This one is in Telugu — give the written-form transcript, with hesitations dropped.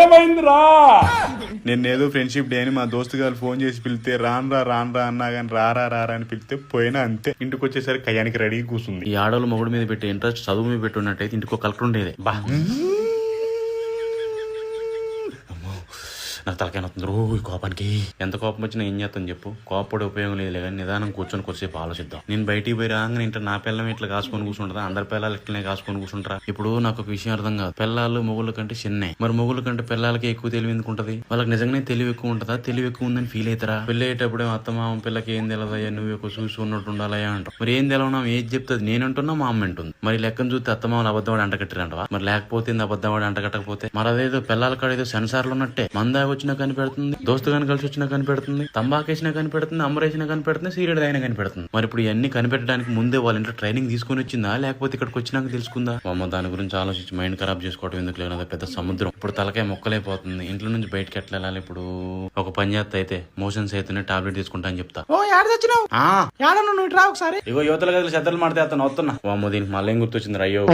ఏమైందిరా? నేనేదో ఫ్రెండ్షిప్ డే అని మా దోస్తు గారు ఫోన్ చేసి పిలితే రాన్రా అన్నా కానీ రారా అని పిలితే పోయినా అంతే. ఇంటికి వచ్చేసరికి కయ్యానికి రెడీ కూర్చుంది. ఈ ఆడవాళ్ళు మొగుడు మీద పెట్టే ఇంట్రెస్ట్ చదువు మీద పెట్టి ఉన్నట్టయితే ఇంటికి కలెక్టర్ ఉండేది. బా నాకు తలకాయ వస్తుంది రోజు కోపానికి. ఎంత కోపం వచ్చినా ఏం చేస్తాను చెప్పు. కోపడే ఉపయోగం లేదు కానీ నిదానం కూర్చొని కొద్దిసేపు ఆలోచిద్దాం. నేను బయటికి పోయి రాగానే ఇంట్లో నా పిల్లం ఇట్లా కాసుకొని కూర్చుంటారా, అందరి పిల్లలు ఇట్లనే కాసుకొని కూర్చుంటారా? ఇప్పుడు నాకు ఒక విషయం అర్థం కాదు. పిల్లలు మొగుళ్ళ కంటే చిన్నే, మరి మొగుళ్ళ కంటే పిల్లలకి ఎక్కువ తెలివి ఎందుకు ఉంటది? వాళ్ళకి నిజంగానే తెలివి ఎక్కువ ఉంటుందా? తెలివి ఎక్కువ ఉందని ఫీల్ అవుతారా? పెళ్లి అయ్యేటప్పుడే అత్తమామ పిల్లకి ఏం తెలదయ్యా, నువ్వు ఎక్కువ చూసి ఉన్నట్టు ఉండాలయ్యా అంటాం. మరి ఏం తెలవనా? ఏది చెప్తుంది నేనంటున్నా, మా అమ్మ అంటుంది. మరి లెక్కను చూస్తే అత్తమామలు అబద్ధవాడు అంటకట్టిరంటవా? మరి లేకపోతే అబద్ధవాడు అంటకట్టకపోతే మరి అదేదో పిల్లల కాడ ఏదో సెన్సార్లు ఉన్నట్టే. మందాగి వచ్చినా కనిపెడుతుంది, దోస్తు గాని కలిసి వచ్చినా కనిపెడుతుంది, తంబాకేసినా కనిపెడుతుంది, అమ్మరేసినా కనిపెడుతుంది, సీరియడ్ అయినా కనిపెడుతుంది. మరి ఇప్పుడు ఇవన్నీ కనిపెట్టడానికి ముందే వాళ్ళ ఇంట్లో ట్రైనింగ్ తీసుకొని వచ్చిందా, లేకపోతే ఇక్కడికి వచ్చినాక తెలుసుకుందా? అమ్మ దాని గురించి ఆలోచించి మైండ్ ఖరాబ్ చేసుకోవడం ఎందుకు లేదు, పెద్ద సముద్రం. ఇప్పుడు తలకాయ మొక్కలైపోతుంది. ఇంట్లో నుంచి బయటకి ఎట్లా వెళ్ళాలి? ఇప్పుడు ఒక పని చేస్తా, అయితే మోషన్స్ అయితేనే టాబ్లెట్ తీసుకుంటా అని చెప్తా. నువ్వు రా ఒకసారి. ఇగో యువతల గదిలో చెద్దలు మాడితే అతను వస్తున్నా. అమ్మ దీనికి మళ్ళీ ఏం గుర్తొచ్చింది అయ్యో.